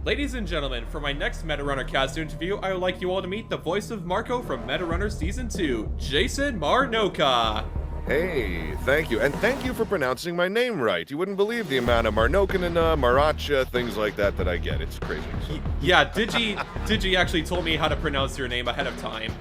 Ladies and gentlemen, for my next MetaRunner cast interview, I would like you all to meet the voice of Marco from MetaRunner Season 2, Jason Marnocha. Hey, thank you. And thank you for pronouncing my name right. You wouldn't believe the amount of Marnocha, Maracha, things like that I get. It's crazy. So. Yeah, Digi actually told me how to pronounce your name ahead of time.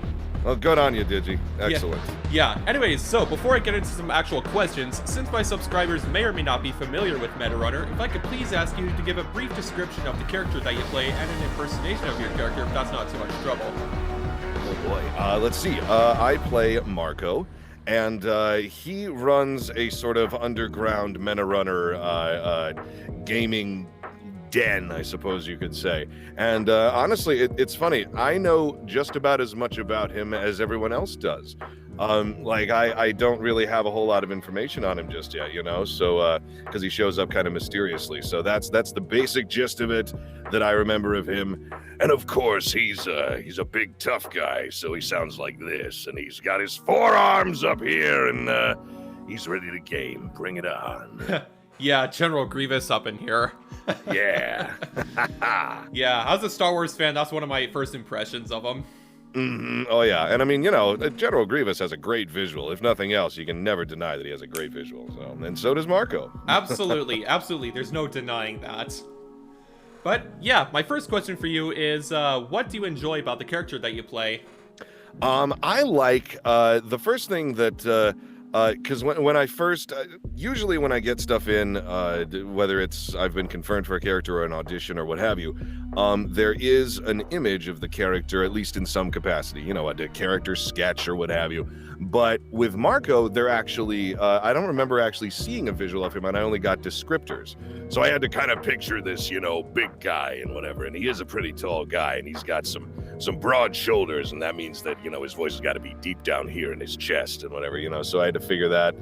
Well, good on you, Digi. Excellent. Yeah, anyways, so before I get into some actual questions, since my subscribers may or may not be familiar with MetaRunner, if I could please ask you to give a brief description of the character that you play and an impersonation of your character if that's not too much trouble. Oh boy. Let's see. I play Marco, and he runs a sort of underground MetaRunner gaming den, I suppose you could say. And honestly, it's funny. I know just about as much about him as everyone else does. I don't really have a whole lot of information on him just yet, you know, so because he shows up kind of mysteriously. So that's the basic gist of it that I remember of him. And of course, he's a big tough guy, so he sounds like this, and he's got his forearms up here, and he's ready to game. Bring it on. Yeah, General Grievous up in here. Yeah. Yeah, as a Star Wars fan, that's one of my first impressions of him. Mm-hmm. Oh, yeah. And I mean, you know, General Grievous has a great visual. If nothing else, you can never deny that he has a great visual. So, and so does Marco. Absolutely. Absolutely. There's no denying that. But yeah, my first question for you is, what do you enjoy about the character that you play? I like the first thing that because when I first, usually when I get stuff in, whether it's I've been confirmed for a character or an audition or what have you, there is an image of the character, at least in some capacity, you know, a character sketch or what have you. But with Marco, they're actually, I don't remember actually seeing a visual of him, and I only got descriptors. So I had to kind of picture this, you know, big guy and whatever, and he is a pretty tall guy, and he's got some broad shoulders, and that means that, you know, his voice has got to be deep down here in his chest and whatever, you know. So I had to figure that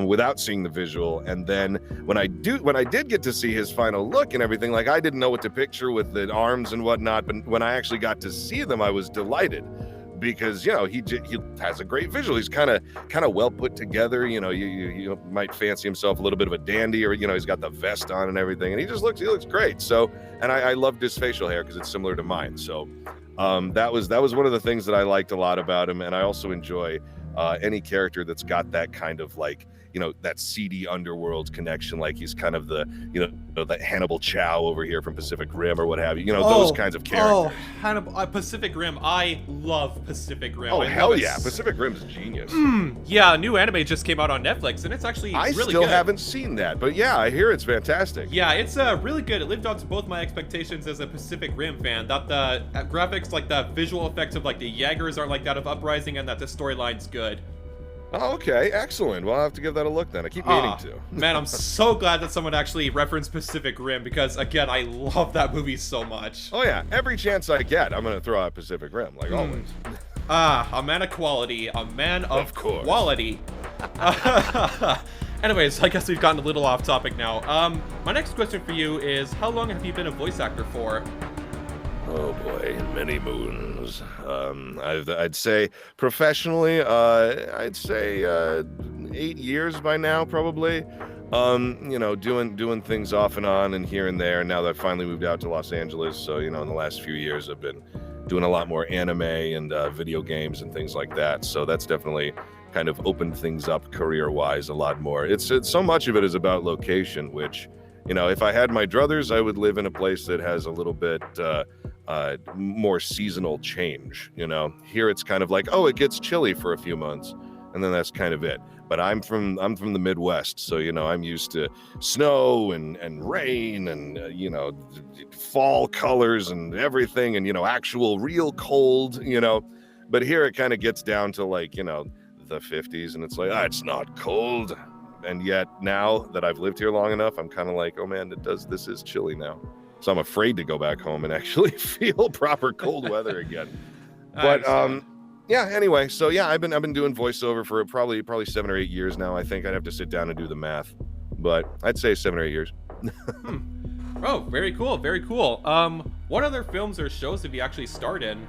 without seeing the visual. And then when I did get to see his final look and everything, like, I didn't know what to picture with the arms and whatnot, but when I actually got to see them, I was delighted. Because, you know, he has a great visual. He's kind of well put together. You know, you might fancy himself a little bit of a dandy, or, you know, he's got the vest on and everything, and he looks great. So, and I loved his facial hair because it's similar to mine. So, that was one of the things that I liked a lot about him. And I also enjoy any character that's got that kind of, like, you know, that seedy underworld connection. Like, he's kind of the, you know, that Hannibal Chow over here from Pacific Rim or what have you. You know, those kinds of characters. Oh, Hannibal, Pacific Rim. I love Pacific Rim. Oh, hell yeah. Pacific Rim's genius. Yeah, a new anime just came out on Netflix, and it's actually really good. I still haven't seen that, but yeah, I hear it's fantastic. Yeah, it's really good. It lived up to both my expectations as a Pacific Rim fan. That the graphics, like the visual effects of, like, the Jaegers are like that of Uprising, and that the storyline's good. Oh, okay, excellent. Well, I'll have to give that a look then. I keep meaning to. Man, I'm so glad that someone actually referenced Pacific Rim, because, again, I love that movie so much. Oh, yeah. Every chance I get, I'm going to throw out Pacific Rim, like always. A man of quality. A man of course. Quality. Anyways, I guess we've gotten a little off topic now. My next question for you is, how long have you been a voice actor for? Oh boy, many moons. I'd say professionally, I'd say 8 years by now, probably. You know, doing things off and on and here and there. Now that I've finally moved out to Los Angeles, so, you know, in the last few years, I've been doing a lot more anime and video games and things like that. So that's definitely kind of opened things up career-wise a lot more. It's so much of it is about location, which, you know, if I had my druthers, I would live in a place that has a little bit more seasonal change. You know, here it's kind of like, oh, it gets chilly for a few months, and then that's kind of it. But I'm from the Midwest, so, you know, I'm used to snow and rain and you know, fall colors and everything, and, you know, actual real cold. You know, but here it kind of gets down to, like, you know, the 50s, and it's like, it's not cold. And yet now that I've lived here long enough, I'm kind of like, oh man, this is chilly now. So I'm afraid to go back home and actually feel proper cold weather again. But yeah, anyway, so yeah, I've been doing voiceover for probably 7 or 8 years now. I think I'd have to sit down and do the math, but I'd say 7 or 8 years. Oh, very cool, very cool. What other films or shows have you actually starred in?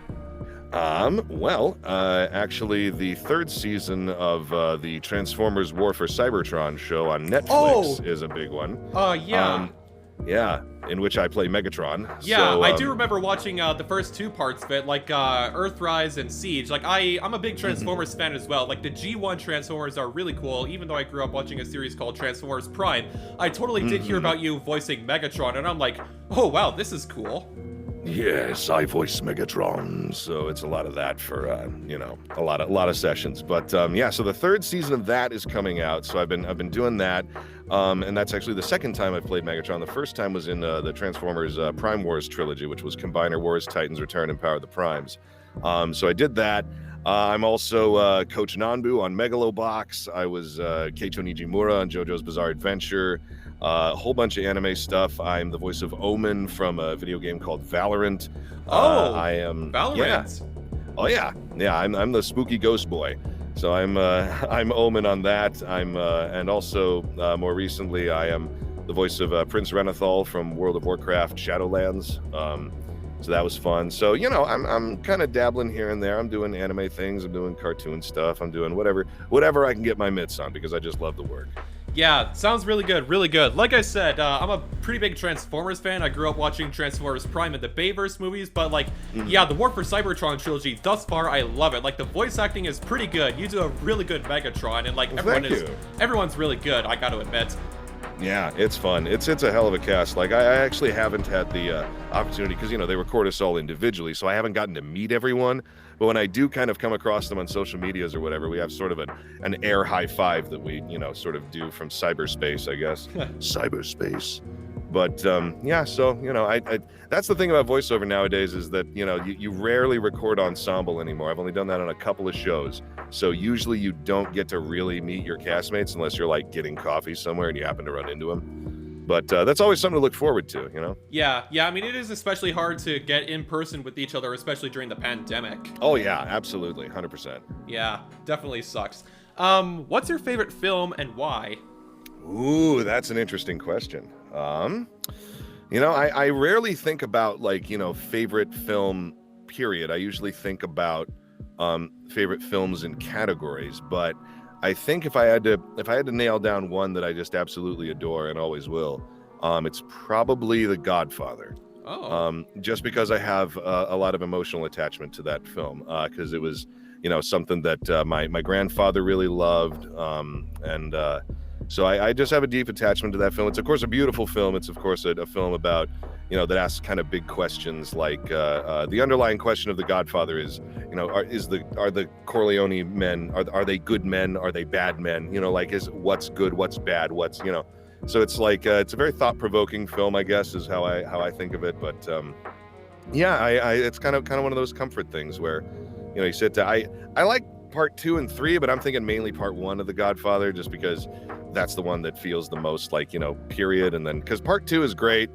Well, actually, the 3rd season of the Transformers War for Cybertron show on Netflix is a big one. Yeah. Yeah, in which I play Megatron. Yeah, So, I do remember watching the first two parts of it, like Earthrise and Siege. Like I'm a big Transformers fan as well. Like the G1 Transformers are really cool. Even though I grew up watching a series called Transformers Prime, I totally did hear about you voicing Megatron, and I'm like, oh wow, this is cool. Yes, I voice Megatron, so it's a lot of that for a lot of sessions. But yeah, so the third season of that is coming out. So I've been doing that, and that's actually the second time I've played Megatron. The first time was in the Transformers Prime Wars trilogy, which was Combiner Wars, Titans Return, and Power of the Primes. So I did that. I'm also Coach Nanbu on Megalobox. I was Keicho Nijimura on JoJo's Bizarre Adventure. A whole bunch of anime stuff. I'm the voice of Omen from a video game called Valorant. I am Valorant. Yeah. Oh yeah, I'm the spooky ghost boy. So I'm Omen on that. And also more recently I am the voice of Prince Renathal from World of Warcraft Shadowlands. So that was fun. So I'm kind of dabbling here and there. I'm doing anime things. I'm doing cartoon stuff. I'm doing whatever I can get my mitts on because I just love the work. Yeah, sounds really good, really good. Like I said, I'm a pretty big Transformers fan. I grew up watching Transformers Prime and the Bayverse movies, but like, yeah, the War for Cybertron trilogy, thus far, I love it. Like, the voice acting is pretty good. You do a really good Megatron, and like, everyone's really good, I gotta admit. Yeah, it's fun. It's a hell of a cast. Like, I actually haven't had the opportunity, because, they record us all individually, so I haven't gotten to meet everyone. But when I do kind of come across them on social medias or whatever, we have sort of an air high five that we, sort of do from cyberspace, I guess. Cyberspace. But yeah, so I that's the thing about voiceover nowadays is that you rarely record ensemble anymore. I've only done that on a couple of shows, so usually you don't get to really meet your castmates unless you're like getting coffee somewhere and you happen to run into them. But that's always something to look forward to, Yeah. I mean, it is especially hard to get in person with each other, especially during the pandemic. Oh yeah, absolutely, 100%. Yeah, definitely sucks. What's your favorite film and why? Ooh, that's an interesting question. I rarely think about favorite film period. I usually think about favorite films in categories, but I think if I had to nail down one that I just absolutely adore and always will, it's probably The Godfather. Oh. Just because I have a lot of emotional attachment to that film, because it was something that my grandfather really loved, and so I just have a deep attachment to that film. It's of course a beautiful film. It's of course a film about that asks kind of big questions, like the underlying question of The Godfather is are the Corleone men, are they good men, are they bad men, is what's good, what's bad, what's so it's like it's a very thought-provoking film, I guess, is how I think of it. But yeah, it's kind of one of those comfort things where you sit down. I like part 2 and 3, but I'm thinking mainly part 1 of The Godfather, just because that's the one that feels the most like period. And then because part 2 is great,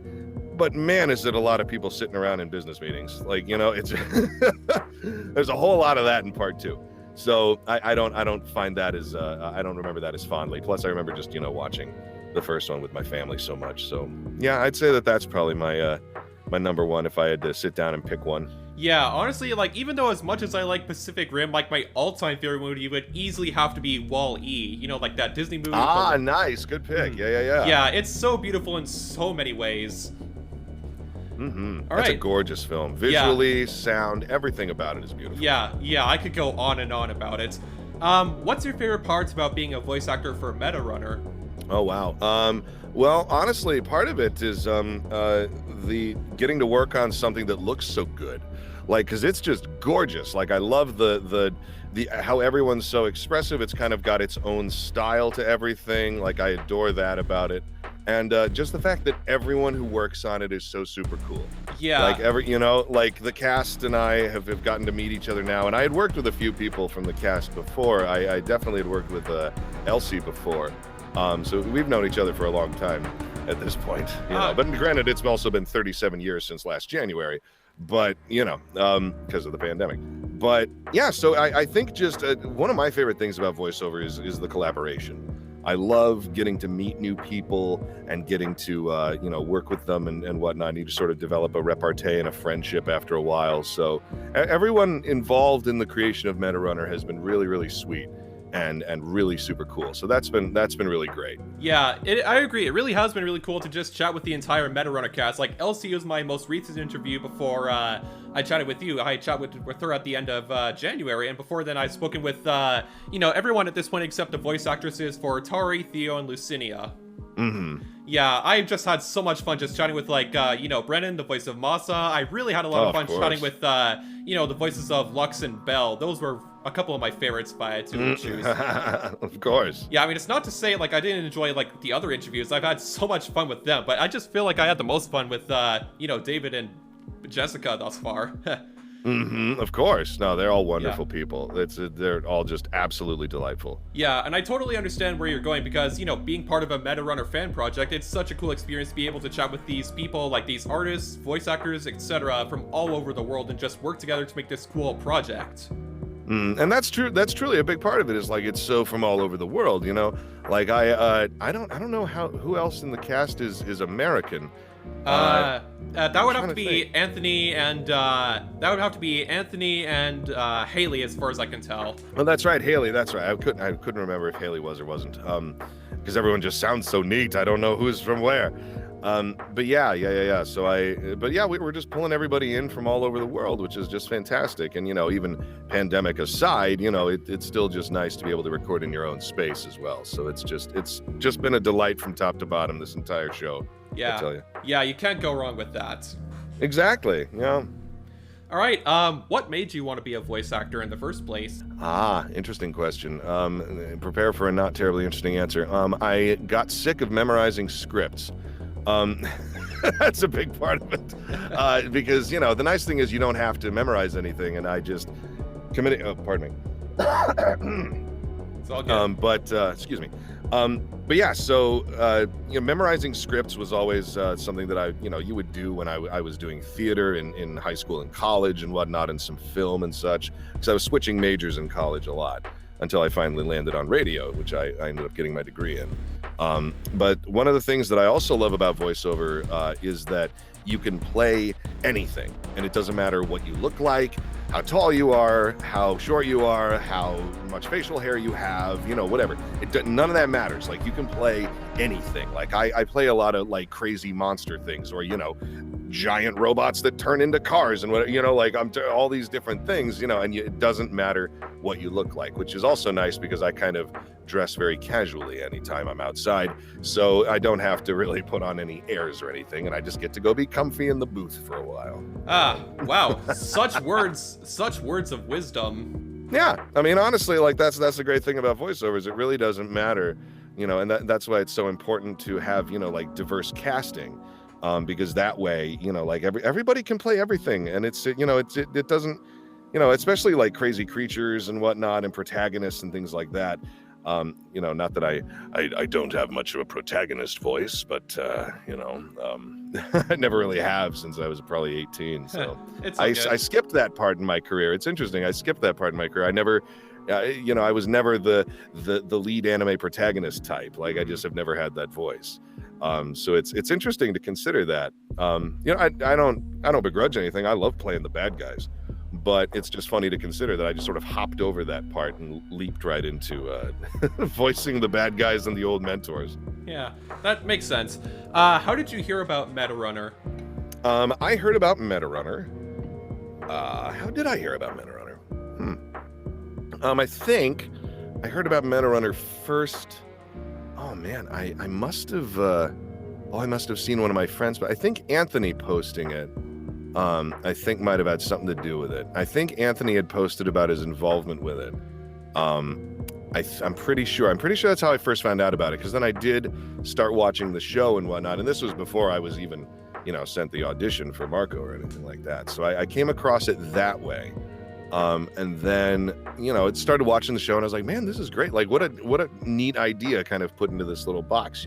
but man, is it a lot of people sitting around in business meetings, it's there's a whole lot of that in part 2. So I don't find that as I don't remember that as fondly. Plus I remember just watching the first one with my family so much. So yeah, I'd say that's probably my my number one if I had to sit down and pick one. Yeah, honestly, like, even though as much as I like Pacific Rim, like, my all-time favorite movie would easily have to be Wall-E, like that Disney movie. Nice, good pick. Yeah. Yeah, it's so beautiful in so many ways. That's a gorgeous film. Visually, sound, everything about it is beautiful. Yeah, I could go on and on about it. What's your favorite parts about being a voice actor for Meta Runner? Oh, wow. Well, honestly, part of it is the getting to work on something that looks so good. Like, because it's just gorgeous. Like, I love the how everyone's so expressive. It's kind of got its own style to everything. Like, I adore that about it. And just the fact that everyone who works on it is so super cool. Yeah. Like, like the cast and I have gotten to meet each other now. And I had worked with a few people from the cast before. I definitely had worked with Elsie before. So we've known each other for a long time at this point. But granted, it's also been 37 years since last January. But, because of the pandemic. But yeah, so I think just one of my favorite things about voiceover is the collaboration. I love getting to meet new people and getting to, work with them and whatnot. You just sort of develop a repartee and a friendship after a while. So everyone involved in the creation of Meta Runner has been really, really sweet. and really super cool. So that's been really great. Yeah, I agree. It really has been really cool to just chat with the entire MetaRunner cast. Like, Elsie was my most recent interview before I chatted with you. I chatted with her at the end of January, and before then I've spoken with, everyone at this point except the voice actresses for Tari, Theo, and Lucinia. Mm-hmm. Yeah, I've just had so much fun just chatting with, Brennan, the voice of Masa. I really had a lot of fun chatting with, the voices of Lux and Belle. Those were a couple of my favorites if I had to choose. Of course. Yeah, I mean, it's not to say, I didn't enjoy, the other interviews. I've had so much fun with them, but I just feel like I had the most fun with, David and Jessica thus far. Mm-hmm, of course. No, they're all wonderful people. They're all just absolutely delightful. Yeah, and I totally understand where you're going because, being part of a MetaRunner fan project, it's such a cool experience to be able to chat with these people, like these artists, voice actors, etc., from all over the world and just work together to make this cool project. And that's true. That's truly a big part of it. Is it's so from all over the world. I don't know who else in the cast is American. That would have to be Anthony and Haley, as far as I can tell. Well, that's right, Haley. That's right. I couldn't remember if Haley was or wasn't. Because everyone just sounds so neat. I don't know who's from where. But yeah. So we're just pulling everybody in from all over the world, which is just fantastic. And even pandemic aside, it's still just nice to be able to record in your own space as well. So it's just been a delight from top to bottom this entire show. Yeah. I tell you. Yeah, you can't go wrong with that. Exactly. Yeah. All right. What made you want to be a voice actor in the first place? Interesting question. Prepare for a not terribly interesting answer. I got sick of memorizing scripts. That's a big part of it. Because, the nice thing is you don't have to memorize anything, and I just committed. Oh, pardon me. It's all good. Excuse me. But yeah, so memorizing scripts was always something that you would do when I was doing theater in high school and college and whatnot, and some film and such, because I was switching majors in college a lot until I finally landed on radio, which I ended up getting my degree in. But one of the things that I also love about voiceover is that you can play anything, and it doesn't matter what you look like, how tall you are, how short you are, how much facial hair you have, whatever. None of that matters. You can play anything. I play a lot of crazy monster things, or giant robots that turn into cars, and all these different things, and it doesn't matter what you look like, which is also nice because I kind of dress very casually anytime I'm outside, so I don't have to really put on any airs or anything, and I just get to go be comfy in the booth for a while. Wow. Such words of wisdom. Yeah, I mean, honestly, that's the great thing about voiceovers. It really doesn't matter, and that's why it's so important to have diverse casting, because that way everybody can play everything, and it doesn't, especially crazy creatures and whatnot, and protagonists and things like that. Not that I don't have much of a protagonist voice, but I never really have since I was probably 18. So I skipped that part in my career. It's interesting. I skipped that part in my career. I never, I was never the lead anime protagonist type. I just have never had that voice. So it's interesting to consider that. I don't begrudge anything. I love playing the bad guys. But it's just funny to consider that I just sort of hopped over that part and leaped right into voicing the bad guys and the old mentors. Yeah, that makes sense. How did you hear about MetaRunner? I heard about MetaRunner. How did I hear about MetaRunner? I think I heard about MetaRunner first. Oh man, I must have. I must have seen one of my friends, but I think Anthony posting it. I think might have had something to do with it. I think Anthony had posted about his involvement with it. I'm pretty sure that's how I first found out about it, because then I did start watching the show and whatnot, and this was before I was even, sent the audition for Marco or anything like that. So I came across it that way. And then, it started watching the show, and I was like, man, this is great. What a neat idea kind of put into this little box,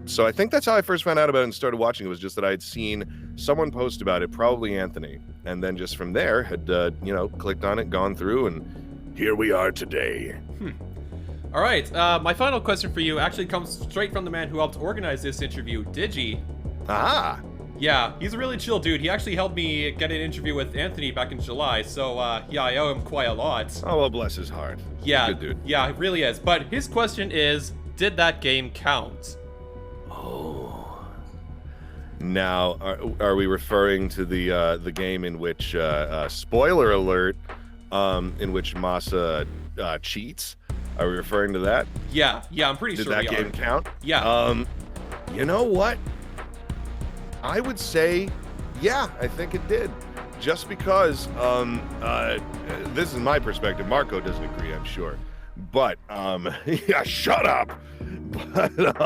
So I think that's how I first found out about it and started watching. It was just that I had seen someone post about it, probably Anthony, and then just from there had clicked on it, gone through, and here we are today. All right, my final question for you actually comes straight from the man who helped organize this interview, Digi. Yeah, he's a really chill dude. He actually helped me get an interview with Anthony back in July, so yeah, I owe him quite a lot. Oh, well, bless his heart. Yeah, Good dude. Yeah, it really is. But his question is, did that game count? Oh. Now, are we referring to the game in which, spoiler alert, in which Masa cheats? Are we referring to that? Yeah, I'm pretty Did sure that game count? Yeah. You know what? I would say, yeah, I think it did. Just because, this is my perspective. Marco doesn't agree, I'm sure. But, yeah, shut up. But,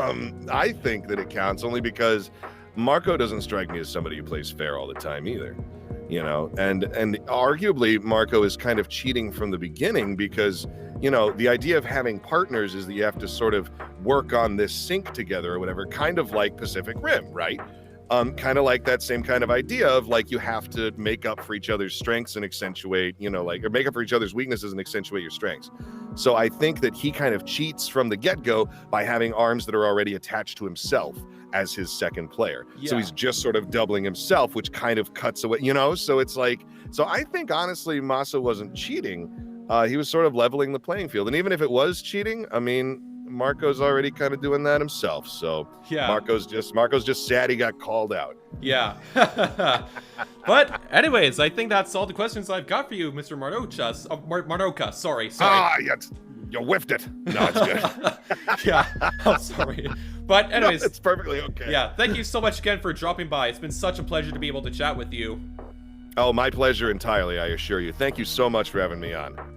I think that it counts only because Marco doesn't strike me as somebody who plays fair all the time either. You know, and arguably Marco is kind of cheating from the beginning because, you know, the idea of having partners is that you have to sort of work on this sync together or whatever, kind of like Pacific Rim, right? Kind of like that same kind of idea of like you have to make up for each other's strengths and accentuate, you know, like, or make up for each other's weaknesses and accentuate your strengths. So I think that he kind of cheats from the get-go by having arms that are already attached to himself as his second player. Yeah. So he's just sort of doubling himself, which kind of cuts away, you know? So it's like, so I think honestly, Masa wasn't cheating. He was sort of leveling the playing field. And even if it was cheating, I mean, Marco's already kind of doing that himself. So yeah, Marco's just sad he got called out. Yeah. But anyways, I think that's all the questions I've got for you, Mr. Marnocha. Marnocha, sorry. Ah, you whiffed it. No, it's good. Yeah, I'm sorry. But anyways, no, it's perfectly okay. Yeah, thank you so much again for dropping by. It's been such a pleasure to be able to chat with you. Oh, my pleasure entirely, I assure you. Thank you so much for having me on.